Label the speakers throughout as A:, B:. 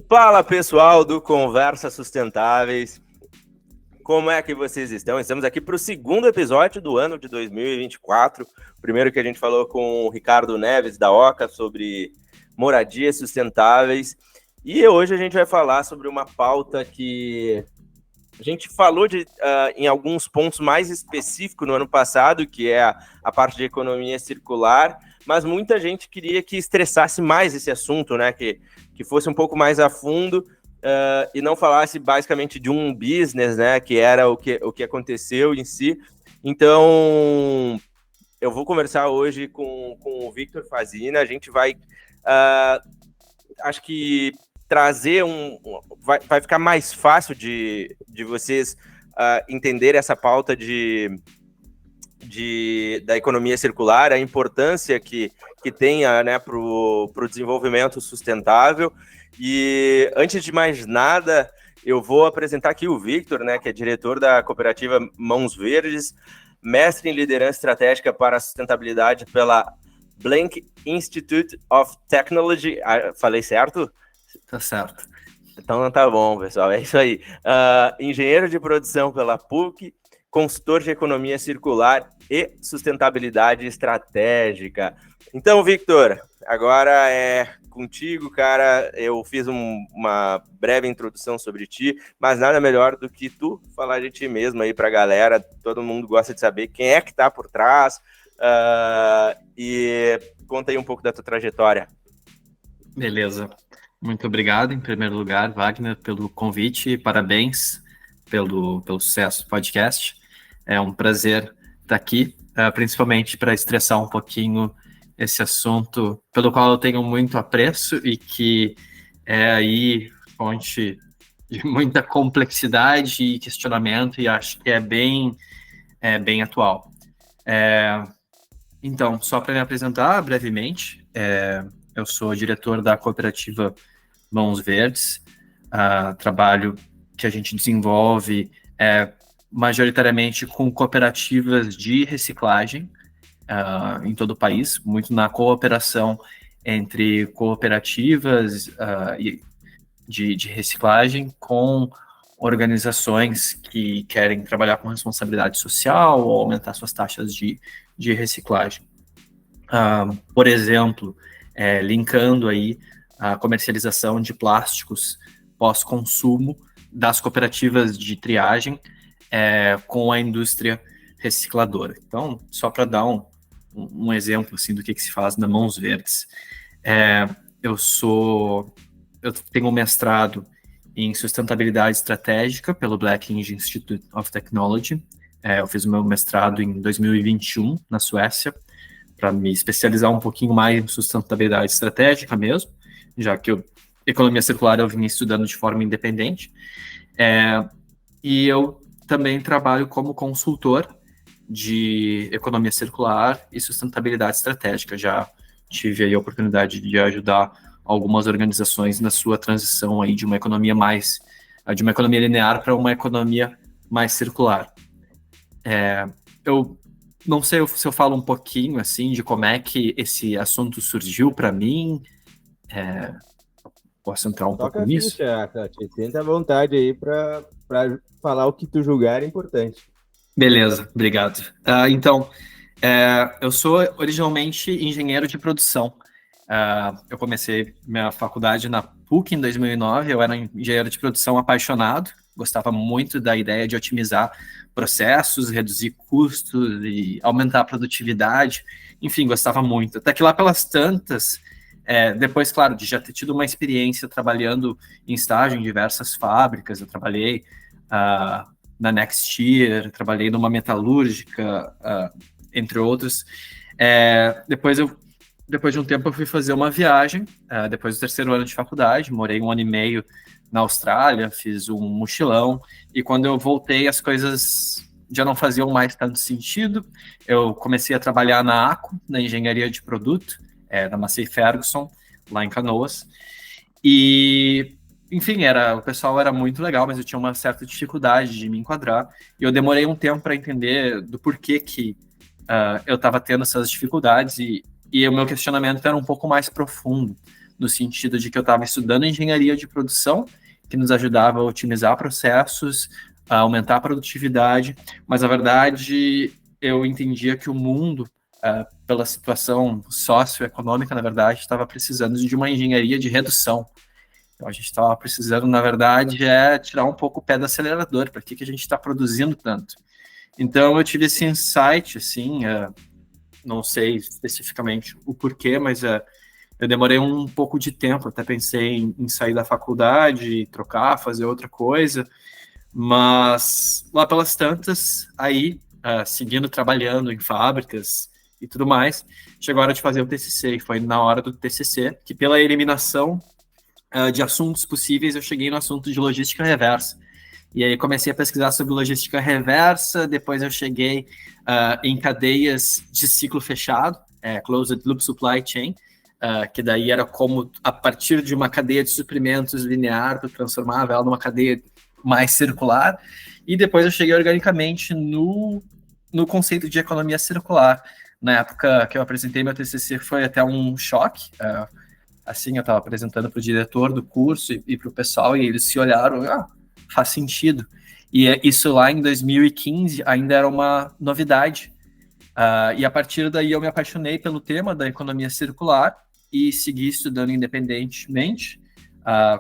A: Fala, pessoal do Conversa Sustentáveis, como é que vocês estão? Estamos aqui para o segundo episódio do ano de 2024, o primeiro que a gente falou com o Ricardo Neves, da OCA, sobre moradias sustentáveis, e hoje a gente vai falar sobre uma pauta que a gente falou em alguns pontos mais específicos no ano passado, que é a parte de economia circular, mas muita gente queria que estressasse mais esse assunto, né? Que fosse um pouco mais a fundo e não falasse basicamente de um business, né? Que era o que aconteceu em si. Então, eu vou conversar hoje com o Victor Fazina. A gente vai, acho que trazer vai ficar mais fácil de vocês entenderem essa pauta da economia circular, a importância que tenha, né, para o desenvolvimento sustentável. E antes de mais nada, eu vou apresentar aqui o Victor, né, que é diretor da cooperativa Mãos Verdes, mestre em liderança estratégica para a sustentabilidade pela Blank Institute of Technology. Falei certo?
B: Tá certo.
A: Então tá bom, pessoal, é isso aí. Engenheiro de produção pela PUC, consultor de economia circular e sustentabilidade estratégica. Então, Victor, agora é contigo, cara. Eu fiz uma breve introdução sobre ti, mas nada melhor do que tu falar de ti mesmo aí pra galera. Todo mundo gosta de saber quem é que tá por trás. E conta aí um pouco da tua trajetória.
B: Beleza. Muito obrigado, em primeiro lugar, Wagner, pelo convite e parabéns pelo sucesso do podcast. É um prazer estar aqui, principalmente para estressar um pouquinho esse assunto pelo qual eu tenho muito apreço e que é aí fonte de muita complexidade e questionamento, e acho que é bem atual. Então, só para me apresentar brevemente, eu sou diretor da cooperativa Mãos Verdes, trabalho que a gente desenvolve majoritariamente com cooperativas de reciclagem em todo o país, muito na cooperação entre cooperativas de reciclagem com organizações que querem trabalhar com responsabilidade social ou aumentar suas taxas de reciclagem. Por exemplo, linkando aí a comercialização de plásticos pós-consumo das cooperativas de triagem com a indústria recicladora. Então, só para dar um exemplo assim, do que se faz na Mãos Verdes. Eu tenho um mestrado em sustentabilidade estratégica pelo Black Institute of Technology. Eu fiz o meu mestrado em 2021 na Suécia, para me especializar um pouquinho mais em sustentabilidade estratégica mesmo, já que economia circular eu vinha estudando de forma independente. E eu também trabalho como consultor de economia circular e sustentabilidade estratégica. Já tive aí a oportunidade de ajudar algumas organizações na sua transição aí de uma economia linear para uma economia mais circular. Eu não sei se eu falo um pouquinho assim de como é que esse assunto surgiu para mim. Posso entrar um pouco nisso?
C: Sinta à vontade aí para falar o que tu julgar é importante.
B: Beleza, obrigado. Então, eu sou originalmente engenheiro de produção. Eu comecei minha faculdade na PUC em 2009, eu era engenheiro de produção apaixonado, gostava muito da ideia de otimizar processos, reduzir custos e aumentar a produtividade, enfim, gostava muito. Até que lá pelas tantas, depois, claro, de já ter tido uma experiência trabalhando em estágio em diversas fábricas, eu trabalhei na Nextier, trabalhei numa metalúrgica, entre outros. Depois de um tempo eu fui fazer uma viagem, depois do terceiro ano de faculdade, morei 1 ano e meio na Austrália, fiz um mochilão, e quando eu voltei as coisas já não faziam mais tanto sentido. Eu comecei a trabalhar na ACO, na engenharia de produto, da Massey Ferguson, lá em Canoas, e enfim, o pessoal era muito legal, mas eu tinha uma certa dificuldade de me enquadrar, e eu demorei um tempo para entender do porquê que eu estava tendo essas dificuldades, e o meu questionamento era um pouco mais profundo no sentido de que eu estava estudando engenharia de produção, que nos ajudava a otimizar processos, a aumentar a produtividade, mas na verdade eu entendia que o mundo, pela situação socioeconômica, na verdade, estava precisando de uma engenharia de redução. Então a gente estava precisando, na verdade, tirar um pouco o pé do acelerador, para que a gente está produzindo tanto. Então eu tive esse insight, assim, não sei especificamente o porquê, mas eu demorei um pouco de tempo, até pensei em sair da faculdade, trocar, fazer outra coisa, mas lá pelas tantas, aí, seguindo trabalhando em fábricas e tudo mais, chegou a hora de fazer o TCC, e foi na hora do TCC que, pela eliminação de assuntos possíveis, eu cheguei no assunto de logística reversa. E aí comecei a pesquisar sobre logística reversa, depois eu cheguei em cadeias de ciclo fechado, Closed Loop Supply Chain, que daí era como, a partir de uma cadeia de suprimentos linear, tu transformava ela numa cadeia mais circular, e depois eu cheguei organicamente no conceito de economia circular. Na época que eu apresentei meu TCC foi até um choque, assim, eu estava apresentando para o diretor do curso e para o pessoal, e eles se olharam, faz sentido. E isso lá em 2015 ainda era uma novidade. E a partir daí eu me apaixonei pelo tema da economia circular e segui estudando independentemente.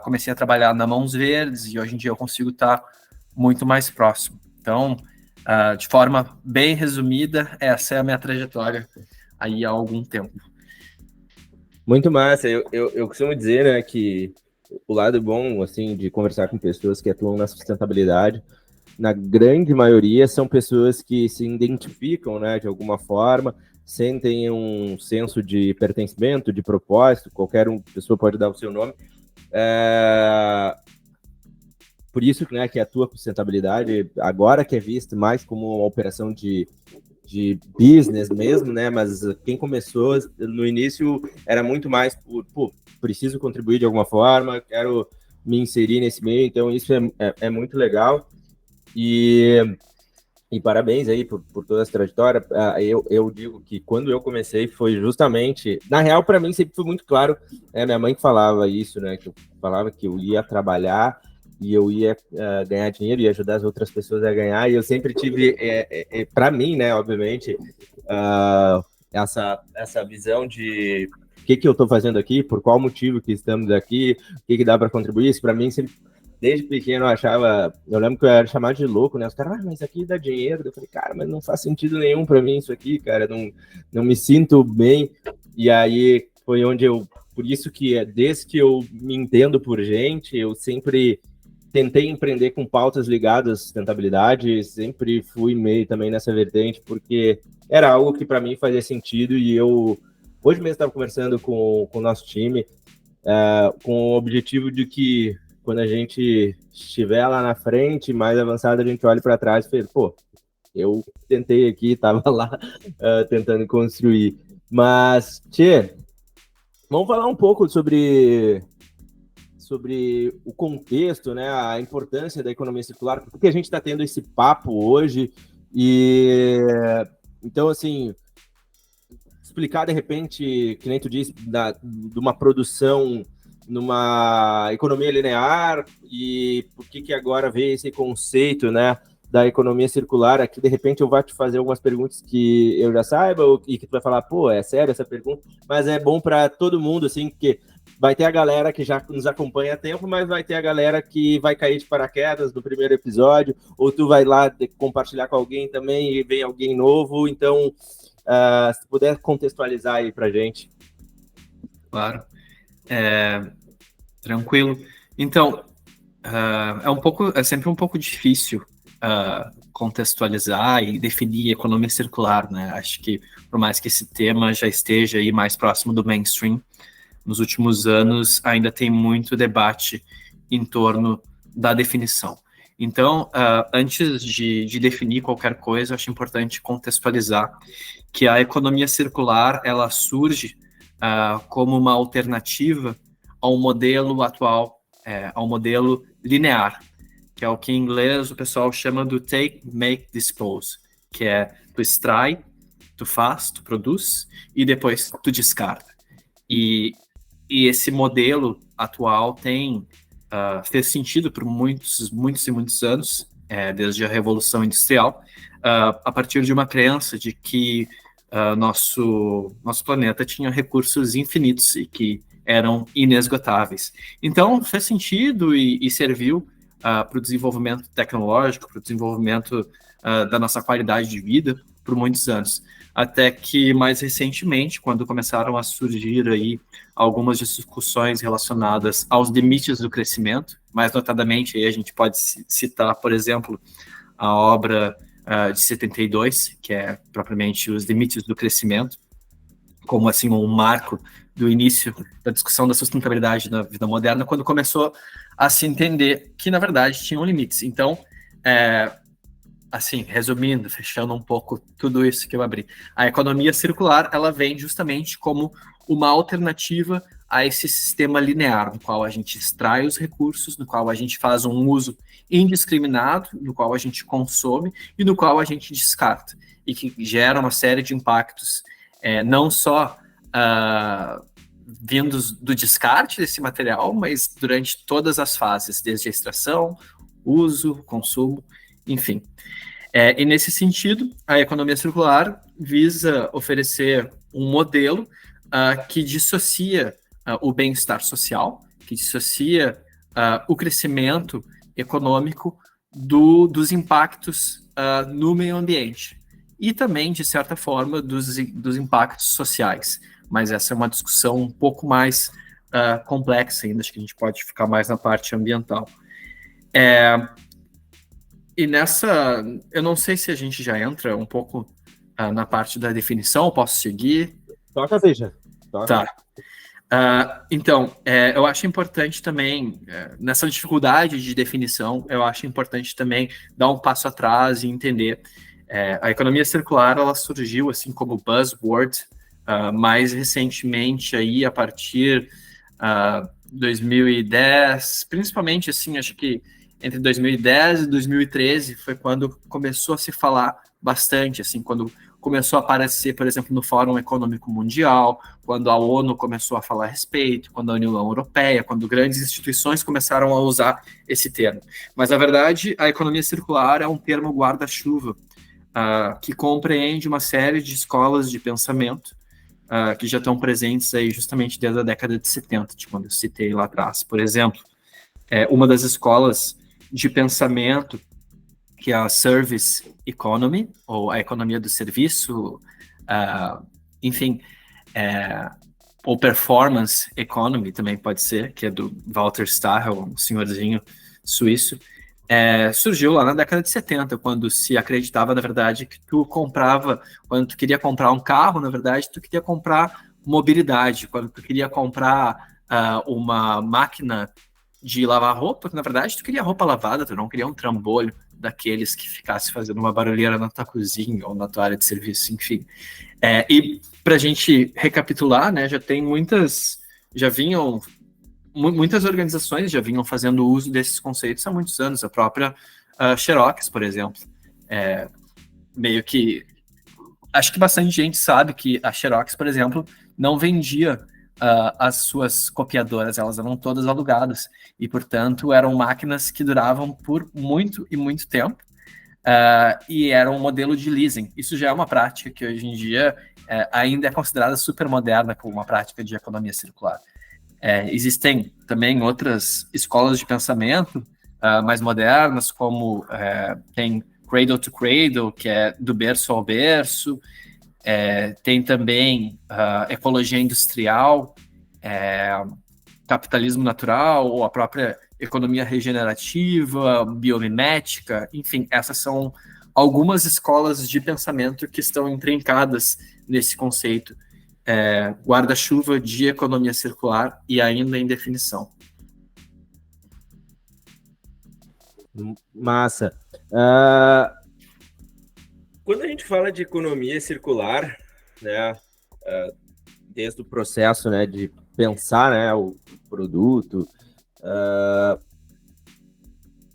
B: Comecei a trabalhar na Mãos Verdes e hoje em dia eu consigo estar muito mais próximo. Então, de forma bem resumida, essa é a minha trajetória aí há algum tempo.
C: Muito massa. Eu costumo dizer, né, que o lado bom, assim, de conversar com pessoas que atuam na sustentabilidade, na grande maioria, são pessoas que se identificam, né, de alguma forma, sentem um senso de pertencimento, de propósito, qualquer pessoa pode dar o seu nome. Por isso, né, que atua com sustentabilidade, agora que é visto mais como uma operação de business mesmo, né? Mas quem começou no início era muito mais por, preciso contribuir de alguma forma, quero me inserir nesse meio, então isso é muito legal. E parabéns aí por toda essa trajetória. Eu digo que quando eu comecei foi justamente, na real, para mim sempre foi muito claro, minha mãe que falava isso, né? Que eu falava que eu ia trabalhar e eu ia ganhar dinheiro e ajudar as outras pessoas a ganhar, e eu sempre tive, para mim, né, obviamente, essa visão de o que eu estou fazendo aqui, por qual motivo que estamos aqui, o que dá para contribuir. Isso para mim sempre, desde pequeno, eu lembro que eu era chamado de louco, né? Os caras, mas isso aqui dá dinheiro. Eu falei, cara, mas não faz sentido nenhum para mim isso aqui, cara, não me sinto bem. E aí foi onde por isso que desde que eu me entendo por gente, eu sempre tentei empreender com pautas ligadas à sustentabilidade, sempre fui meio também nessa vertente, porque era algo que para mim fazia sentido. E hoje mesmo estava conversando com o nosso time, com o objetivo de que quando a gente estiver lá na frente, mais avançado, a gente olha para trás e fala, pô, eu tentei aqui, estava lá tentando construir. Mas, Tchê, vamos falar um pouco sobre o contexto, né, a importância da economia circular, porque a gente está tendo esse papo hoje. E então, assim, explicar de repente, que nem tu disse, de uma produção numa economia linear, e por que agora veio esse conceito, né, da economia circular. Aqui, de repente, eu vou te fazer algumas perguntas que eu já saiba e que tu vai falar, pô, é sério essa pergunta? Mas é bom para todo mundo, assim, porque vai ter a galera que já nos acompanha há tempo, mas vai ter a galera que vai cair de paraquedas no primeiro episódio, ou tu vai lá compartilhar com alguém também e vem alguém novo. Então, se puder contextualizar aí pra gente.
B: Claro. Tranquilo. Então, é sempre um pouco difícil contextualizar e definir economia circular, né? Acho que, por mais que esse tema já esteja aí mais próximo do mainstream, nos últimos anos ainda tem muito debate em torno da definição. Então, antes de definir qualquer coisa, acho importante contextualizar que a economia circular ela surge como uma alternativa ao modelo atual, ao modelo linear, que é o que em inglês o pessoal chama do take, make, dispose, que é tu extrai, tu faz, tu produz e depois tu descarta. E E esse modelo atual fez sentido por muitos e muitos anos, desde a Revolução Industrial, a partir de uma crença de que nosso planeta tinha recursos infinitos e que eram inesgotáveis. Então, fez sentido e serviu para o desenvolvimento tecnológico, para o desenvolvimento da nossa qualidade de vida por muitos anos. Até que, mais recentemente, quando começaram a surgir aí algumas discussões relacionadas aos limites do crescimento, mais notadamente, aí a gente pode citar, por exemplo, a obra de 72, que é propriamente os limites do crescimento, como assim um marco do início da discussão da sustentabilidade na vida moderna, quando começou a se entender que, na verdade, tinham limites. Então, assim, resumindo, fechando um pouco tudo isso que eu abri, a economia circular, ela vem justamente como uma alternativa a esse sistema linear, no qual a gente extrai os recursos, no qual a gente faz um uso indiscriminado, no qual a gente consome e no qual a gente descarta, e que gera uma série de impactos, não só vindos do descarte desse material, mas durante todas as fases, desde a extração, uso, consumo, enfim. E nesse sentido, a economia circular visa oferecer um modelo que dissocia o bem-estar social, que dissocia o crescimento econômico dos impactos no meio ambiente e também, de certa forma, dos impactos sociais. Mas essa é uma discussão um pouco mais complexa ainda, acho que a gente pode ficar mais na parte ambiental. E nessa, eu não sei se a gente já entra um pouco na parte da definição, posso seguir?
C: Toca, veja.
B: Tá. Então, eu acho importante também, nessa dificuldade de definição, eu acho importante também dar um passo atrás e entender. A economia circular, ela surgiu assim como buzzword mais recentemente, aí, a partir de 2010, principalmente, assim, acho que entre 2010 e 2013 foi quando começou a se falar bastante, assim, quando começou a aparecer, por exemplo, no Fórum Econômico Mundial, quando a ONU começou a falar a respeito, quando a União Europeia, quando grandes instituições começaram a usar esse termo. Mas, na verdade, a economia circular é um termo guarda-chuva, que compreende uma série de escolas de pensamento que já estão presentes aí justamente desde a década de 70, de quando eu citei lá atrás. Por exemplo, uma das escolas de pensamento, que é a Service Economy, ou a economia do serviço, enfim, ou Performance Economy também pode ser, que é do Walter Stahel, um senhorzinho suíço, surgiu lá na década de 70, quando se acreditava, na verdade, que quando tu queria comprar um carro, na verdade, tu queria comprar mobilidade, quando tu queria comprar uma máquina de lavar roupa, na verdade, tu queria roupa lavada, tu não queria um trambolho daqueles que ficasse fazendo uma barulheira na tua cozinha ou na tua área de serviço, enfim. E pra gente recapitular, né, muitas organizações já vinham fazendo uso desses conceitos há muitos anos, a própria Xerox, por exemplo. Meio que, acho que bastante gente sabe que a Xerox, por exemplo, não vendia as suas copiadoras, elas eram todas alugadas, e, portanto, eram máquinas que duravam por muito e muito tempo, e era um modelo de leasing. Isso já é uma prática que, hoje em dia, ainda é considerada super moderna como uma prática de economia circular. Existem também outras escolas de pensamento mais modernas, como tem Cradle to Cradle, que é do berço ao berço, tem também ecologia industrial, capitalismo natural, ou a própria economia regenerativa, biomimética, enfim, essas são algumas escolas de pensamento que estão intrincadas nesse conceito guarda-chuva de economia circular e ainda em definição.
C: Massa. Quando a gente fala de economia circular, né, desde o processo, né, de pensar, né, o produto,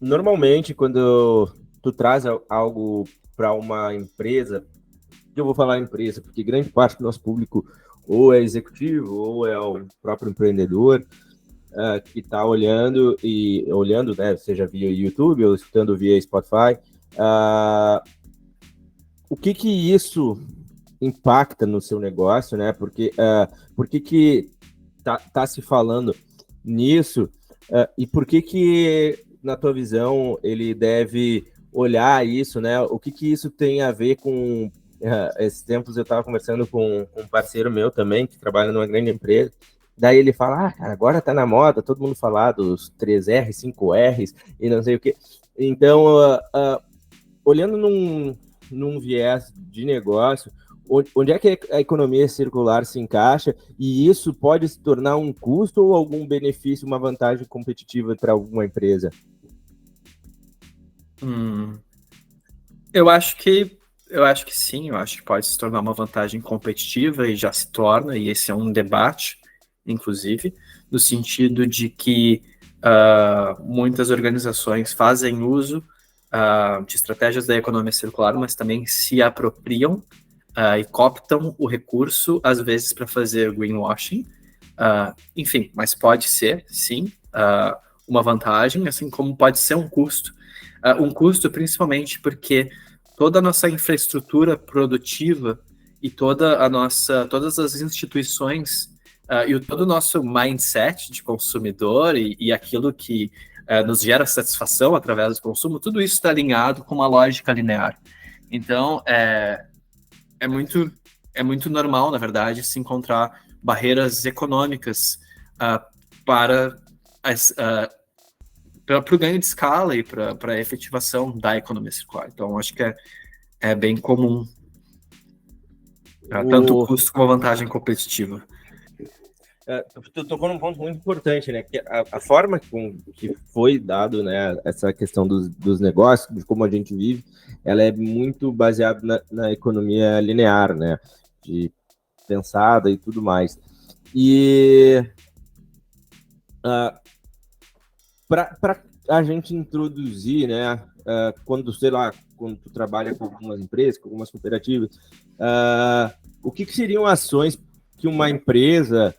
C: normalmente quando tu traz algo para uma empresa, eu vou falar empresa, porque grande parte do nosso público ou é executivo, ou é o próprio empreendedor que está olhando, né, seja via YouTube ou escutando via Spotify, o que isso impacta no seu negócio, né? Porque por que tá se falando nisso e por que na tua visão ele deve olhar isso, né? O que isso tem a ver com esses tempos eu estava conversando com um parceiro meu também que trabalha numa grande empresa. Daí ele fala, cara, agora tá na moda, todo mundo falar dos 3R, 5Rs e não sei o quê. Então, olhando num viés de negócio, onde é que a economia circular se encaixa e isso pode se tornar um custo ou algum benefício, uma vantagem competitiva para alguma empresa?
B: Eu acho que sim, eu acho que pode se tornar uma vantagem competitiva e já se torna, e esse é um debate, inclusive, no sentido de que muitas organizações fazem uso de estratégias da economia circular, mas também se apropriam e cooptam o recurso, às vezes, para fazer greenwashing. Enfim, mas pode ser, sim, uma vantagem, assim como pode ser um custo. Um custo principalmente porque toda a nossa infraestrutura produtiva e todas as instituições e todo o nosso mindset de consumidor e aquilo que nos gera satisfação através do consumo, tudo isso está alinhado com uma lógica linear. Então, é muito normal, na verdade, se encontrar barreiras econômicas para o ganho de escala e para a efetivação da economia circular. Então, acho que é bem comum. Tanto o custo como a vantagem competitiva.
C: Tu tocou num ponto muito importante, né? Que a forma que foi dado, né, essa questão dos negócios, de como a gente vive, ela é muito baseada na economia linear, né? De pensada e tudo mais. E para a gente introduzir, né? Quando tu trabalha com algumas empresas, com algumas cooperativas, o que seriam ações que uma empresa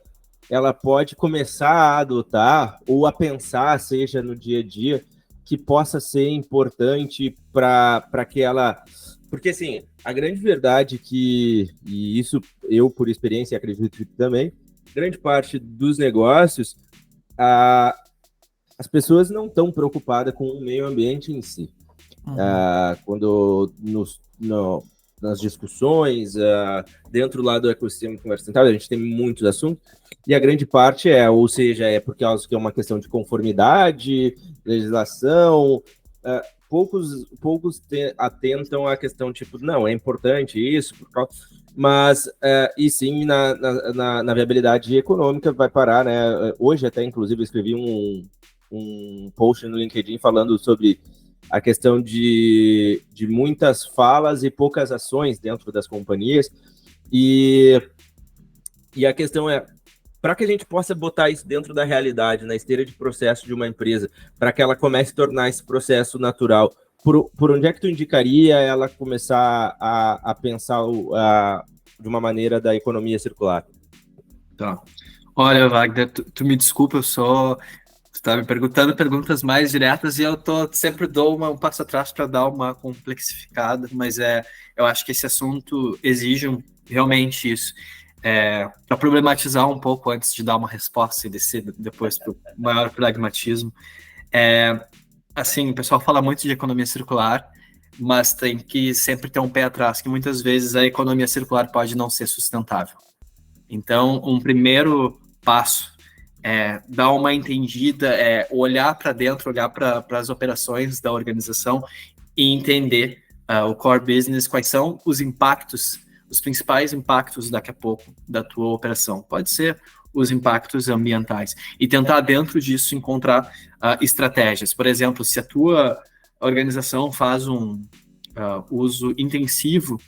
C: ela pode começar a adotar ou a pensar, seja no dia a dia, que possa ser importante para que ela... Porque, assim, a grande verdade e isso eu, por experiência, acredito que também, grande parte dos negócios, as pessoas não estão preocupadas com o meio ambiente em si. Quando nas discussões, dentro lá do ecossistema de comércio sustentável, a gente tem muitos assuntos, e a grande parte ou seja, é por causa que é uma questão de conformidade, legislação, poucos atentam à questão, tipo, não, é importante isso, mas, e sim, na viabilidade econômica vai parar, né? Hoje até, inclusive, eu escrevi um post no LinkedIn falando sobre a questão de muitas falas e poucas ações dentro das companhias, e a questão é, para que a gente possa botar isso dentro da realidade, na esteira de processo de uma empresa, para que ela comece a tornar esse processo natural, por onde é que tu indicaria ela começar a pensar de uma maneira da economia circular?
B: Tá. Olha, Wagner, tu me desculpa, tu tá me perguntando perguntas mais diretas e eu sempre dou um passo atrás para dar uma complexificada, mas eu acho que esse assunto exige realmente isso. Para problematizar um pouco antes de dar uma resposta e descer depois para o maior pragmatismo. Assim, o pessoal fala muito de economia circular, mas tem que sempre ter um pé atrás, que muitas vezes a economia circular pode não ser sustentável. Então, um primeiro passo é dar uma entendida, olhar para dentro, olhar para as operações da organização e entender o core business, quais são os impactos, os principais impactos daqui a pouco da tua operação. Pode ser os impactos ambientais. E tentar dentro disso encontrar estratégias. Por exemplo, se a tua organização faz um uso intensivo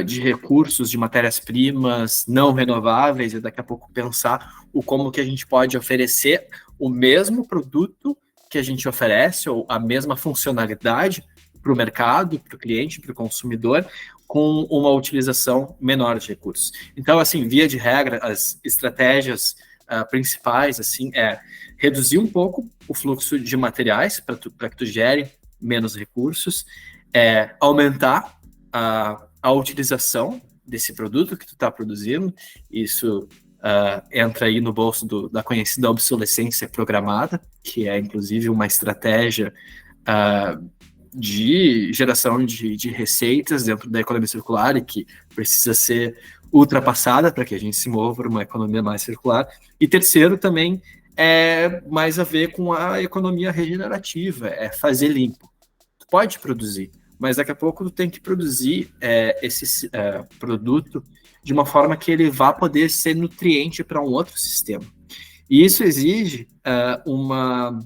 B: de recursos, de matérias-primas não renováveis, e daqui a pouco pensar como que a gente pode oferecer o mesmo produto que a gente oferece, ou a mesma funcionalidade para o mercado, para o cliente, para o consumidor, com uma utilização menor de recursos. Então, assim, via de regra, as estratégias principais, assim, reduzir um pouco o fluxo de materiais para que tu gere menos recursos, aumentar a utilização desse produto que tu está produzindo. Isso entra aí no bolso da conhecida obsolescência programada, que é, inclusive, uma estratégia de geração de receitas dentro da economia circular e que precisa ser ultrapassada para que a gente se mova para uma economia mais circular. E terceiro, também, mais a ver com a economia regenerativa, fazer limpo. Tu pode produzir, mas daqui a pouco tu tem que produzir esse produto de uma forma que ele vá poder ser nutriente para um outro sistema. E isso exige uma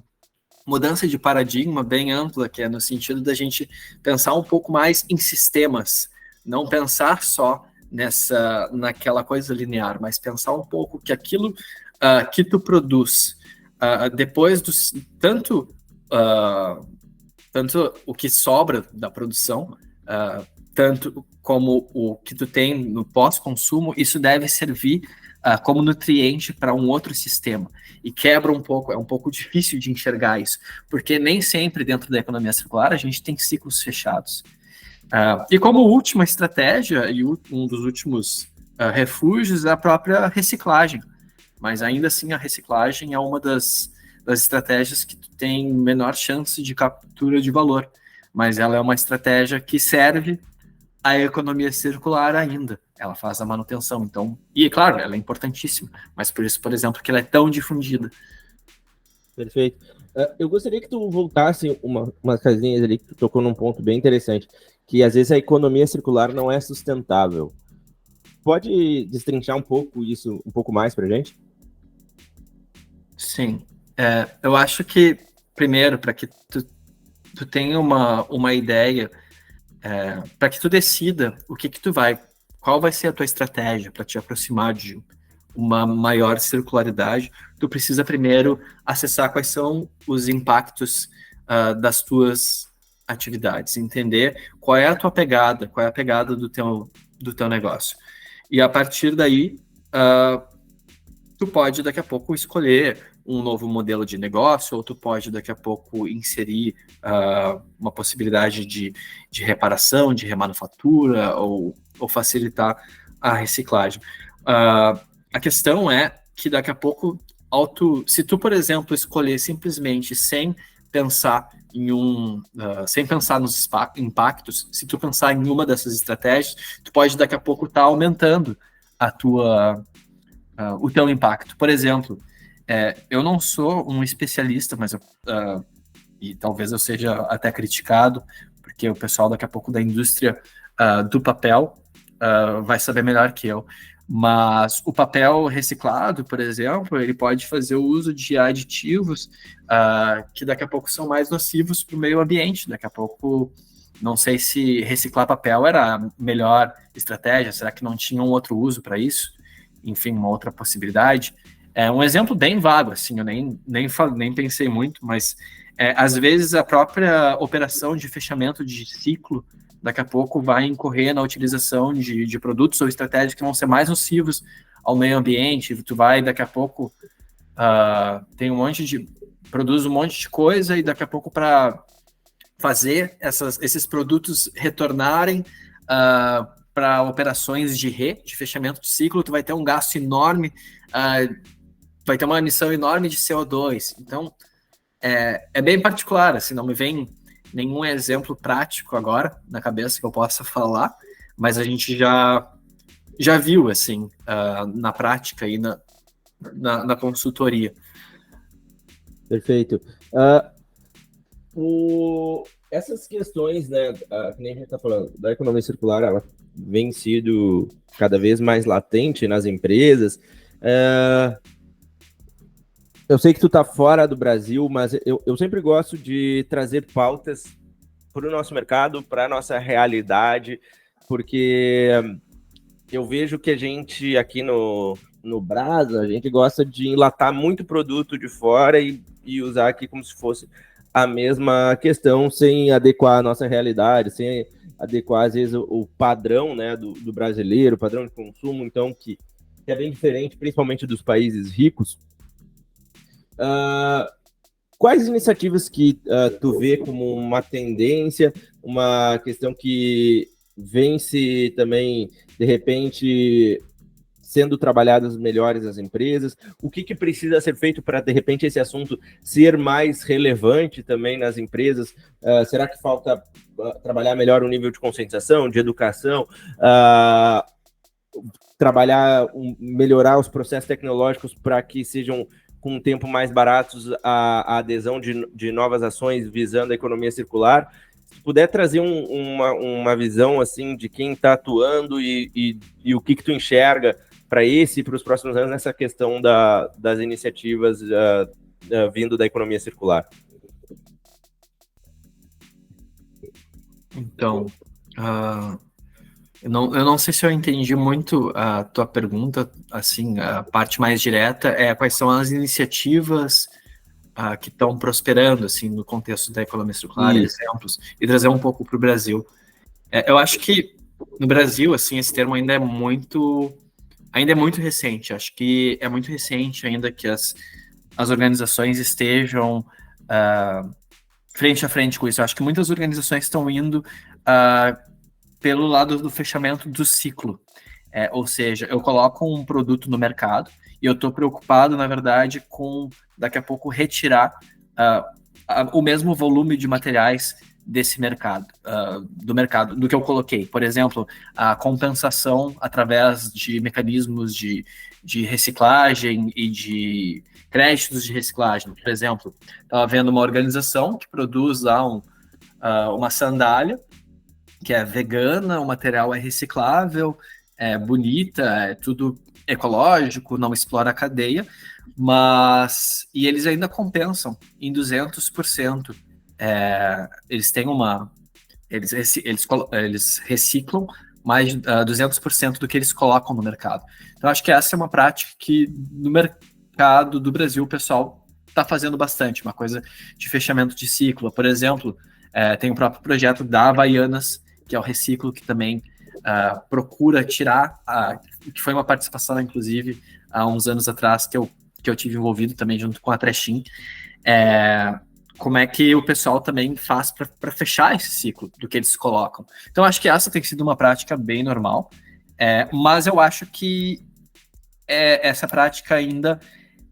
B: mudança de paradigma bem ampla, que é no sentido da gente pensar um pouco mais em sistemas, não pensar só naquela coisa linear, mas pensar um pouco que aquilo que tu produz, depois tanto o que sobra da produção, tanto como o que tu tem no pós-consumo, isso deve servir como nutriente para um outro sistema. E quebra um pouco, é um pouco difícil de enxergar isso, porque nem sempre dentro da economia circular a gente tem ciclos fechados. E como última estratégia, e um dos últimos refúgios, é a própria reciclagem. Mas ainda assim a reciclagem é uma das estratégias que tem menor chance de captura de valor. Mas ela é uma estratégia que serve à economia circular ainda. Ela faz a manutenção, então... E, claro, ela é importantíssima, mas por isso, por exemplo, que ela é tão difundida.
C: Perfeito. Eu gostaria que tu voltasse umas casinhas ali, que tu tocou num ponto bem interessante, que às vezes a economia circular não é sustentável. Pode destrinchar um pouco isso, um pouco mais pra gente?
B: Sim. Eu acho que, primeiro, para que tu tenha uma ideia, para que tu decida qual vai ser a tua estratégia para te aproximar de uma maior circularidade, tu precisa primeiro acessar quais são os impactos das tuas atividades, entender qual é a tua pegada, qual é a pegada do teu negócio. E a partir daí, tu pode daqui a pouco escolher um novo modelo de negócio, ou tu pode daqui a pouco inserir uma possibilidade de reparação, de remanufatura, ou facilitar a reciclagem. A questão é que daqui a pouco, se tu, por exemplo, escolher simplesmente sem pensar sem pensar nos impactos, se tu pensar em uma dessas estratégias, tu pode daqui a pouco estar aumentando o teu impacto. Por exemplo, eu não sou um especialista, mas e talvez eu seja até criticado, porque o pessoal daqui a pouco da indústria do papel vai saber melhor que eu. Mas o papel reciclado, por exemplo, ele pode fazer o uso de aditivos que daqui a pouco são mais nocivos para o meio ambiente. Daqui a pouco, não sei se reciclar papel era a melhor estratégia, será que não tinha um outro uso para isso? Enfim, uma outra possibilidade. É um exemplo bem vago, assim, eu nem pensei muito, mas às vezes a própria operação de fechamento de ciclo daqui a pouco vai incorrer na utilização de produtos ou estratégias que vão ser mais nocivos ao meio ambiente. Tu vai, daqui a pouco, produz um monte de coisa, e daqui a pouco, para fazer esses produtos retornarem para operações de fechamento de ciclo, tu vai ter um gasto enorme, vai ter uma emissão enorme de CO2. Então, é bem particular, assim, não me vem nenhum exemplo prático agora na cabeça que eu possa falar, mas a gente já viu, assim, na prática e na consultoria.
C: Perfeito. Essas questões, né, que nem a gente está falando, da economia circular, ela vem sido cada vez mais latente nas empresas. Eu sei que tu tá fora do Brasil, mas eu sempre gosto de trazer pautas para o nosso mercado, para a nossa realidade, porque eu vejo que a gente aqui no Brasa, a gente gosta de enlatar muito produto de fora e usar aqui como se fosse a mesma questão, sem adequar a nossa realidade, sem adequar, às vezes, o padrão, né, do brasileiro, o padrão de consumo, então, que é bem diferente, principalmente dos países ricos. Quais iniciativas que tu vê como uma tendência, uma questão que vem se também, de repente, sendo trabalhadas melhores as empresas? O que precisa ser feito para, de repente, esse assunto ser mais relevante também nas empresas? Será que falta trabalhar melhor o nível de conscientização, de educação, melhorar os processos tecnológicos para que sejam com um tempo mais baratos a adesão de novas ações visando a economia circular? Se puder trazer uma visão assim de quem está atuando e o que tu enxerga para esse e para os próximos anos nessa questão das iniciativas vindo da economia circular.
B: Então, eu não sei se eu entendi muito a tua pergunta, assim, a parte mais direta é quais são as iniciativas que estão prosperando, assim, no contexto da economia circular, exemplos, e trazer um pouco para o Brasil. Eu acho que no Brasil, assim, esse termo ainda é muito recente. Acho que é muito recente ainda que as organizações estejam frente a frente com isso. Eu acho que muitas organizações estão indo pelo lado do fechamento do ciclo. Ou seja, eu coloco um produto no mercado e eu estou preocupado, na verdade, com, daqui a pouco, retirar o mesmo volume de materiais desse mercado, do que eu coloquei. Por exemplo, a compensação através de mecanismos de reciclagem e de créditos de reciclagem. Por exemplo, estava vendo uma organização que produz lá uma sandália que é vegana, o material é reciclável, é bonita, é tudo ecológico, não explora a cadeia, e eles ainda compensam em 200%. Eles têm eles reciclam mais de 200% do que eles colocam no mercado. Então, acho que essa é uma prática que no mercado do Brasil o pessoal está fazendo bastante, uma coisa de fechamento de ciclo. Por exemplo, tem o próprio projeto da Havaianas, que é o Reciclo, que também procura tirar, que foi uma participação, inclusive, há uns anos atrás, que eu tive envolvido também junto com a Trechim, como é que o pessoal também faz para fechar esse ciclo do que eles colocam. Então, acho que essa tem sido uma prática bem normal, mas eu acho que essa prática ainda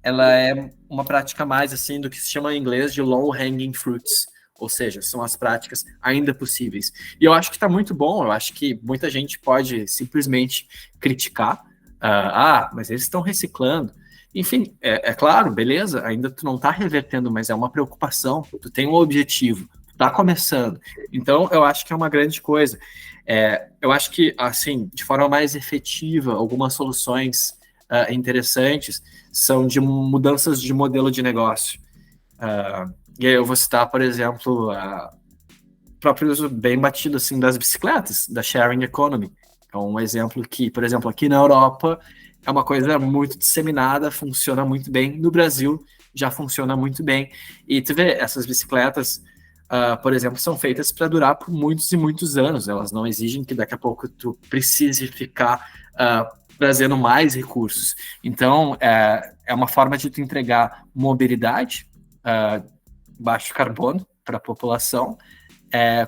B: ela é uma prática mais assim do que se chama em inglês de low hanging fruits, ou seja, são as práticas ainda possíveis. E eu acho que está muito bom, eu acho que muita gente pode simplesmente criticar, mas eles estão reciclando. Enfim, é claro, beleza, ainda tu não está revertendo, mas é uma preocupação, tu tem um objetivo, tu está começando. Então, eu acho que é uma grande coisa. Eu acho que, assim, de forma mais efetiva, algumas soluções interessantes são de mudanças de modelo de negócio. E aí eu vou citar, por exemplo, próprio uso bem batido assim, das bicicletas, da sharing economy. É um exemplo que, por exemplo, aqui na Europa é uma coisa muito disseminada, funciona muito bem. No Brasil já funciona muito bem. E tu vê, essas bicicletas, por exemplo, são feitas para durar por muitos e muitos anos. Elas não exigem que daqui a pouco tu precise ficar trazendo mais recursos. Então, é uma forma de tu entregar mobilidade, baixo carbono para a população,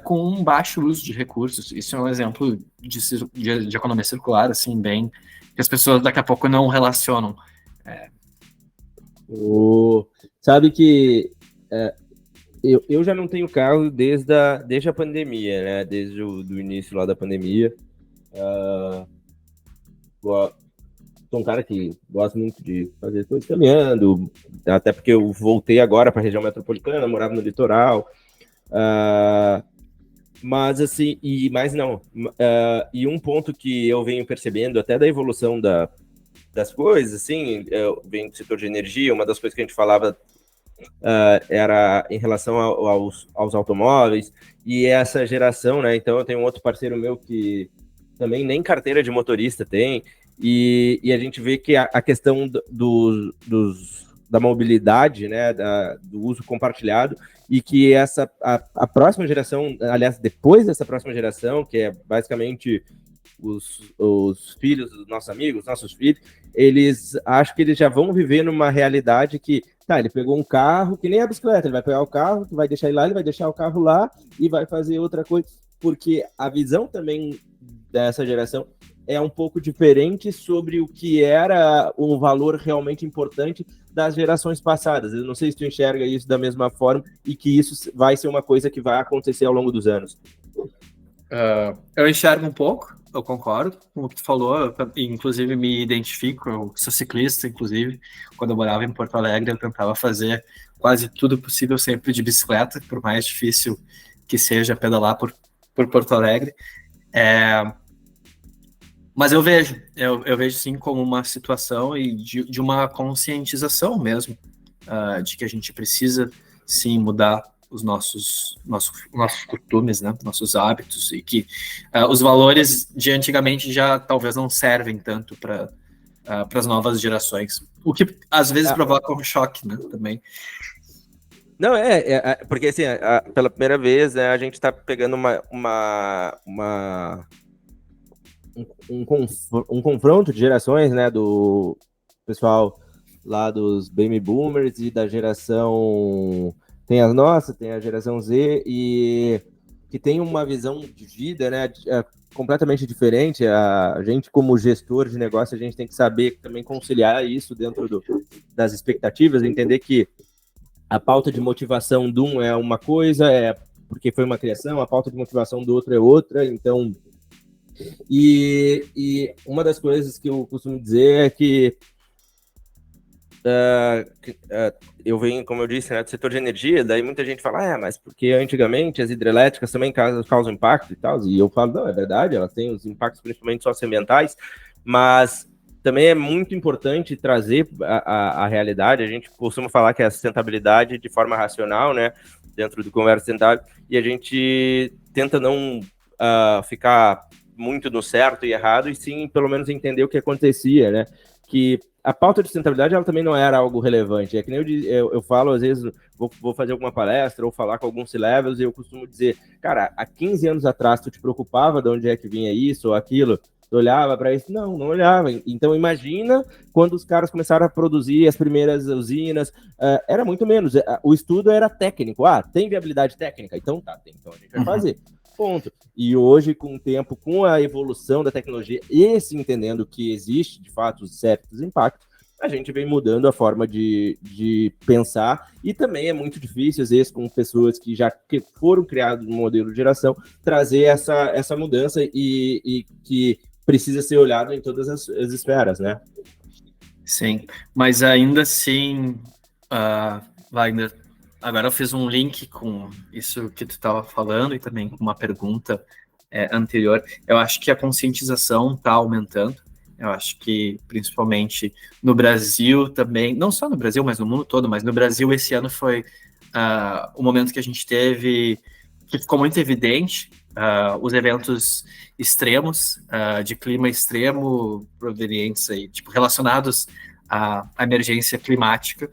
B: com um baixo uso de recursos. Isso é um exemplo de economia circular, assim, bem, que as pessoas daqui a pouco não relacionam.
C: Sabe que eu já não tenho carro desde a pandemia, né? Desde o início lá da pandemia. Sou um cara que gosta muito de fazer coisas caminhando, até porque eu voltei agora para a região metropolitana, morava no litoral, mas assim, e um ponto que eu venho percebendo até da evolução das coisas, assim, eu venho do setor de energia, uma das coisas que a gente falava era em relação aos automóveis e essa geração, né? Então eu tenho um outro parceiro meu que também nem carteira de motorista tem, e a gente vê que a questão dos da mobilidade, né, do uso compartilhado, e que a próxima geração, aliás, depois dessa próxima geração, que é basicamente os filhos dos nossos amigos, nossos filhos, acho que eles já vão viver numa realidade que, tá, ele pegou um carro, que nem a bicicleta, ele vai pegar o carro, vai deixar ele lá, ele vai deixar o carro lá e vai fazer outra coisa, porque a visão também dessa geração é um pouco diferente sobre o que era um valor realmente importante das gerações passadas. Eu não sei se tu enxerga isso da mesma forma e que isso vai ser uma coisa que vai acontecer ao longo dos anos.
B: Eu enxergo um pouco, eu concordo com o que tu falou, eu, inclusive me identifico, eu sou ciclista, inclusive, quando eu morava em Porto Alegre, eu tentava fazer quase tudo possível sempre de bicicleta, por mais difícil que seja pedalar por Porto Alegre. Mas eu vejo sim como uma situação e de uma conscientização mesmo, de que a gente precisa sim mudar os nossos costumes, né, nossos hábitos, e que os valores de antigamente já talvez não servem tanto para as novas gerações, o que às vezes provoca um choque, né, também.
A: Não, porque assim, pela primeira vez, né, a gente está pegando um confronto de gerações, né, do pessoal lá dos baby boomers e da geração, tem a nossa, tem a geração Z, e que tem uma visão de vida, né, completamente diferente. A gente, como gestor de negócio, a gente tem que saber também conciliar isso dentro das expectativas, entender que a pauta de motivação de um é uma coisa, porque foi uma criação, a pauta de motivação do outro é outra, então... E uma das coisas que eu costumo dizer é que eu venho, como eu disse, né, do setor de energia, daí muita gente fala, mas porque antigamente as hidrelétricas também causam impacto e tal, e eu falo, não, é verdade, elas têm os impactos principalmente socioambientais, mas também é muito importante trazer a realidade. A gente costuma falar que é a sustentabilidade de forma racional, né, dentro do comércio sustentável, e a gente tenta não ficar muito no certo e errado, e sim, pelo menos entender o que acontecia, né, que a pauta de sustentabilidade, ela também não era algo relevante. É que nem eu falo, às vezes, vou fazer alguma palestra ou falar com alguns C-levels, e eu costumo dizer, cara, há 15 anos atrás, tu te preocupava de onde é que vinha isso ou aquilo? Tu olhava para isso? Não olhava. Então, imagina quando os caras começaram a produzir as primeiras usinas, era muito menos. O estudo era técnico. Tem viabilidade técnica? Então tá, então a gente vai fazer. Ponto. E hoje, com o tempo, com a evolução da tecnologia e se entendendo que existe, de fato, certos impactos, a gente vem mudando a forma de pensar, e também é muito difícil, às vezes, com pessoas que já foram criadas no modelo de geração, trazer essa mudança e que precisa ser olhado em todas as esferas, né?
B: Sim, mas ainda assim, Wagner, agora eu fiz um link com isso que tu estava falando e também com uma pergunta anterior. Eu acho que a conscientização está aumentando. Eu acho que, principalmente no Brasil também, não só no Brasil, mas no mundo todo, mas no Brasil esse ano foi o momento que a gente teve, que ficou muito evidente, os eventos extremos, de clima extremo, provenientes aí, tipo, relacionados à emergência climática.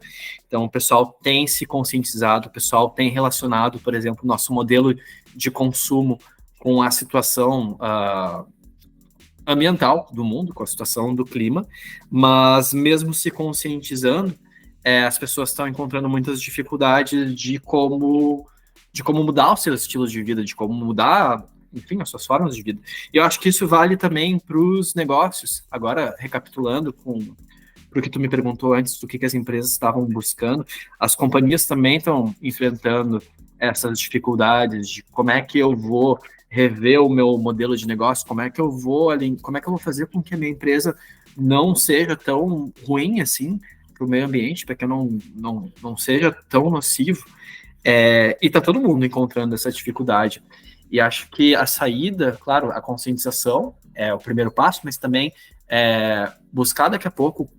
B: Então, o pessoal tem se conscientizado, o pessoal tem relacionado, por exemplo, nosso modelo de consumo com a situação ambiental do mundo, com a situação do clima, mas mesmo se conscientizando, as pessoas estão encontrando muitas dificuldades de como mudar os seus estilos de vida, de como mudar, enfim, as suas formas de vida. E eu acho que isso vale também para os negócios. Agora, recapitulando para o que tu me perguntou antes, do que as empresas estavam buscando, as companhias também estão enfrentando essas dificuldades de como é que eu vou rever o meu modelo de negócio, como é que eu vou fazer com que a minha empresa não seja tão ruim assim para o meio ambiente, para que eu não seja tão nocivo. E está todo mundo encontrando essa dificuldade. E acho que a saída, claro, a conscientização é o primeiro passo, mas também buscar daqui a pouco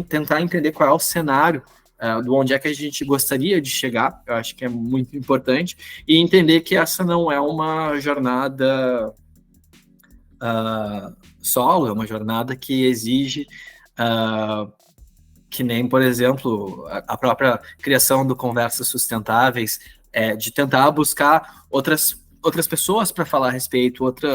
B: tentar entender qual é o cenário do onde é que a gente gostaria de chegar. Eu acho que é muito importante, e entender que essa não é uma jornada solo, é uma jornada que exige que nem, por exemplo, a própria criação do Conversas Sustentáveis, de tentar buscar outras pessoas para falar a respeito, outro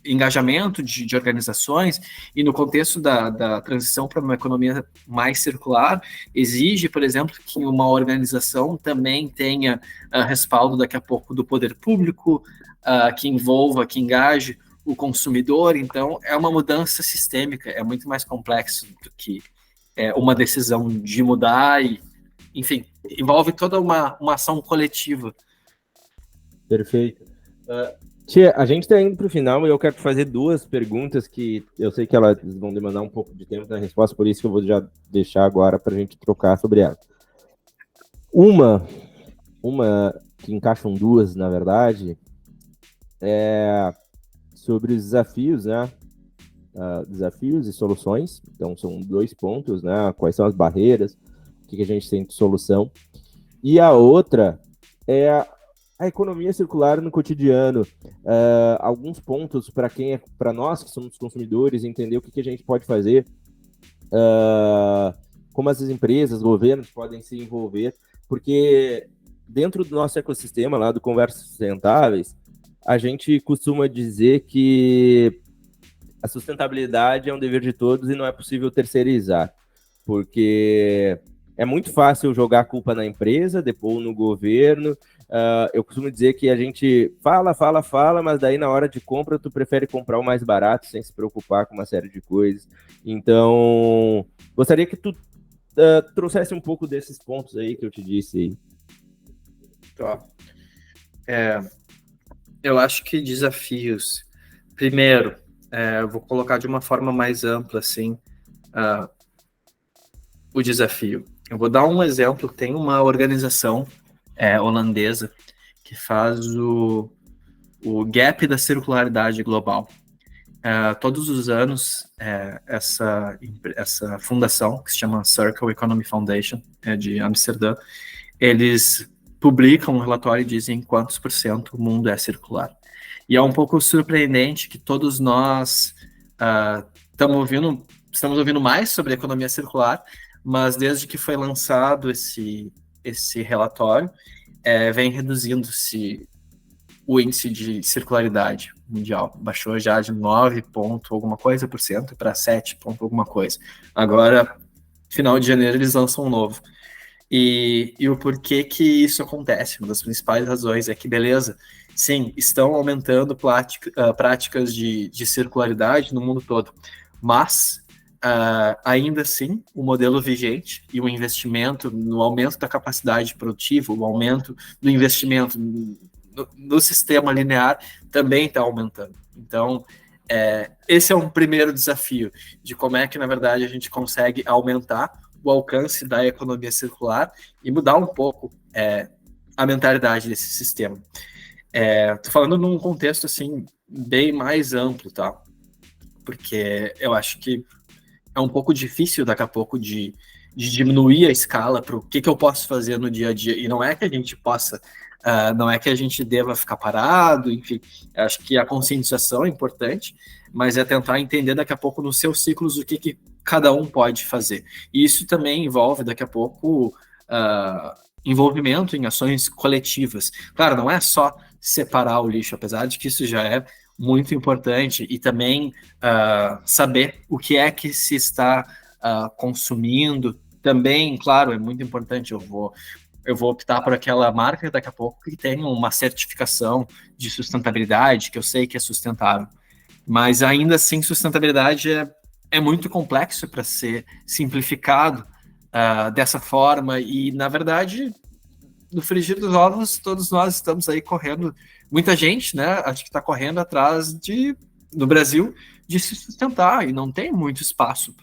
B: engajamento de organizações, e no contexto da transição para uma economia mais circular, exige, por exemplo, que uma organização também tenha respaldo daqui a pouco do poder público, que envolva, que engaje o consumidor. Então, é uma mudança sistêmica, é muito mais complexo do que uma decisão de mudar, e, enfim, envolve toda uma ação coletiva.
C: Perfeito. Tia, a gente está indo para o final e eu quero te fazer duas perguntas que eu sei que elas vão demandar um pouco de tempo na resposta, por isso que eu vou já deixar agora para a gente trocar sobre elas. Uma que encaixam duas, na verdade, é sobre os desafios, né? Desafios e soluções. Então, são 2 pontos, né? Quais são as barreiras, o que a gente tem de solução. E a outra é a economia circular no cotidiano. Alguns pontos para nós que somos consumidores, entender o que a gente pode fazer, como as empresas, governos podem se envolver, porque dentro do nosso ecossistema lá do Conversas Sustentáveis, a gente costuma dizer que a sustentabilidade é um dever de todos e não é possível terceirizar, porque é muito fácil jogar a culpa na empresa, depois no governo. Eu costumo dizer que a gente fala, mas daí na hora de compra tu prefere comprar o mais barato sem se preocupar com uma série de coisas. Então, gostaria que tu trouxesse um pouco desses pontos aí que eu te disse aí.
B: Tá. Eu acho que desafios. Primeiro, eu vou colocar de uma forma mais ampla, assim, o desafio. Eu vou dar um exemplo. Tem uma organização holandesa que faz o Gap da Circularidade Global. Todos os anos, essa fundação, que se chama Circle Economy Foundation, de Amsterdã, eles publicam um relatório e dizem quantos % o mundo é circular. E é um pouco surpreendente que todos nós estamos ouvindo mais sobre a economia circular, mas desde que foi lançado esse relatório, vem reduzindo-se o índice de circularidade mundial. Baixou já de 9 ponto alguma coisa por cento para 7 ponto alguma coisa. Agora, final de janeiro, eles lançam um novo. E o porquê que isso acontece? Uma das principais razões é que, beleza, sim, estão aumentando práticas de circularidade no mundo todo, mas ainda assim, o modelo vigente e o investimento no aumento da capacidade produtiva, o aumento do investimento no sistema linear também está aumentando. Então, esse é um primeiro desafio de como é que, na verdade, a gente consegue aumentar o alcance da economia circular e mudar um pouco a mentalidade desse sistema. Tô falando num contexto, assim, bem mais amplo, tá? Porque eu acho que é um pouco difícil, daqui a pouco, de diminuir a escala para o que eu posso fazer no dia a dia. E não é que a gente possa, não é que a gente deva ficar parado, enfim. Acho que a conscientização é importante, mas é tentar entender daqui a pouco nos seus ciclos o que cada um pode fazer. E isso também envolve, daqui a pouco, envolvimento em ações coletivas. Claro, não é só separar o lixo, apesar de que isso já é muito importante, e também saber o que é que se está consumindo. Também, claro, é muito importante. Eu vou optar por aquela marca daqui a pouco que tem uma certificação de sustentabilidade, que eu sei que é sustentável. Mas ainda assim, sustentabilidade é muito complexo para ser simplificado dessa forma, e na verdade, no frigir dos ovos, todos nós estamos aí correndo, muita gente, né, acho que está correndo atrás no Brasil, de se sustentar, e não tem muito espaço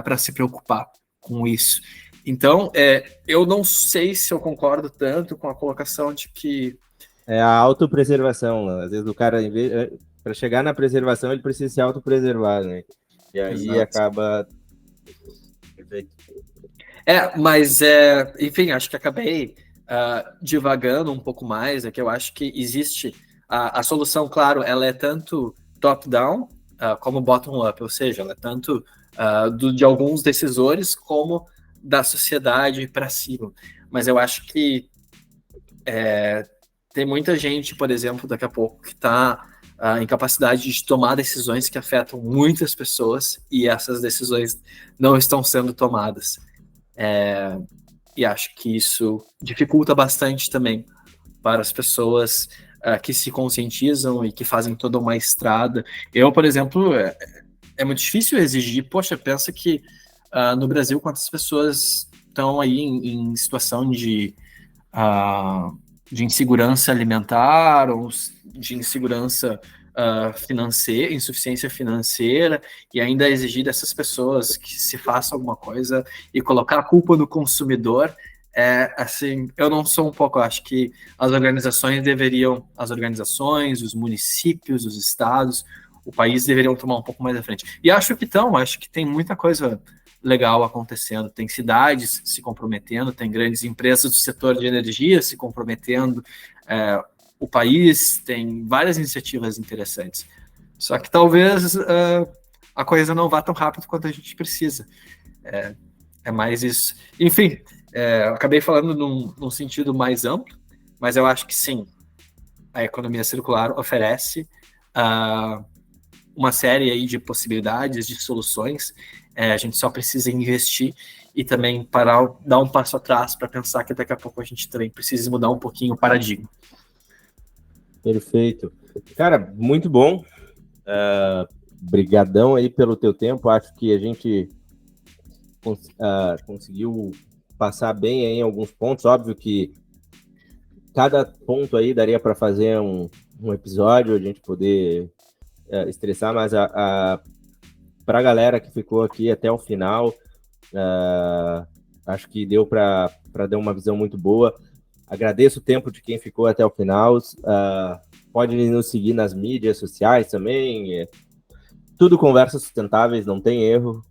B: para se preocupar com isso. Então, eu não sei se eu concordo tanto com a colocação de que...
C: É a autopreservação, às vezes o cara, para chegar na preservação, ele precisa se autopreservar, né? E aí Exato. Acaba...
B: Mas, enfim, acho que acabei divagando um pouco mais, que eu acho que existe a solução, claro, ela é tanto top-down como bottom-up, ou seja, ela é tanto de alguns decisores como da sociedade para cima. Mas eu acho que tem muita gente, por exemplo, daqui a pouco, que está em capacidade de tomar decisões que afetam muitas pessoas e essas decisões não estão sendo tomadas. E acho que isso dificulta bastante também para as pessoas que se conscientizam e que fazem toda uma estrada. Eu, por exemplo, é muito difícil exigir, poxa, pensa que no Brasil quantas pessoas estão aí em situação de insegurança alimentar ou de insegurança financeira, insuficiência financeira, e ainda exigir dessas pessoas que se faça alguma coisa e colocar a culpa no consumidor. Assim, eu não sou acho que as organizações, os municípios, os estados, o país deveriam tomar um pouco mais à frente. E acho que tem muita coisa legal acontecendo, tem cidades se comprometendo, tem grandes empresas do setor de energia se comprometendo, o país tem várias iniciativas interessantes. Só que talvez a coisa não vá tão rápido quanto a gente precisa. É mais isso. Enfim, eu acabei falando num sentido mais amplo, mas eu acho que sim, a economia circular oferece uma série aí de possibilidades, de soluções. A gente só precisa investir e também parar, dar um passo atrás para pensar que daqui a pouco a gente também precisa mudar um pouquinho o paradigma.
C: Perfeito. Cara, muito bom. Brigadão aí pelo teu tempo. Acho que a gente conseguiu passar bem aí em alguns pontos. Óbvio que cada ponto aí daria para fazer um episódio, a gente poder estressar, mas para a galera que ficou aqui até o final, acho que deu para dar uma visão muito boa. Agradeço o tempo de quem ficou até o final. Pode nos seguir nas mídias sociais também. Tudo Conversas Sustentáveis, não tem erro,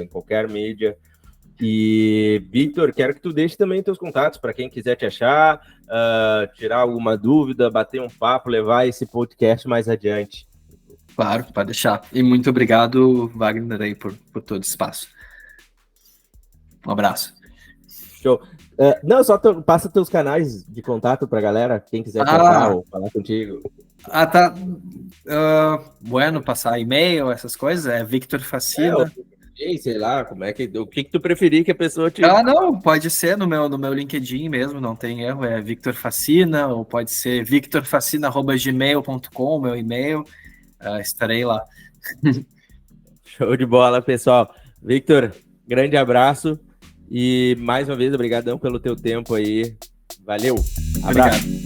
C: em qualquer mídia. E, Victor, quero que tu deixe também teus contatos para quem quiser te achar, tirar alguma dúvida, bater um papo, levar esse podcast mais adiante.
B: Claro, pode deixar. E muito obrigado, Wagner, aí por todo o espaço. Um abraço.
C: Show. Não, só passa teus canais de contato pra galera, quem quiser te achar ou falar contigo.
B: Tá. Bueno, passar e-mail, essas coisas, é Victor Facina.
C: Sei lá, o que tu preferir que a pessoa te...
B: Não, pode ser no meu LinkedIn mesmo, não tem erro, é Victor Facina, ou pode ser victorfacina@gmail.com, meu e-mail, estarei lá.
C: Show de bola, pessoal. Victor, grande abraço e mais uma vez, obrigadão pelo teu tempo aí. Valeu. Abraço.
B: Obrigado.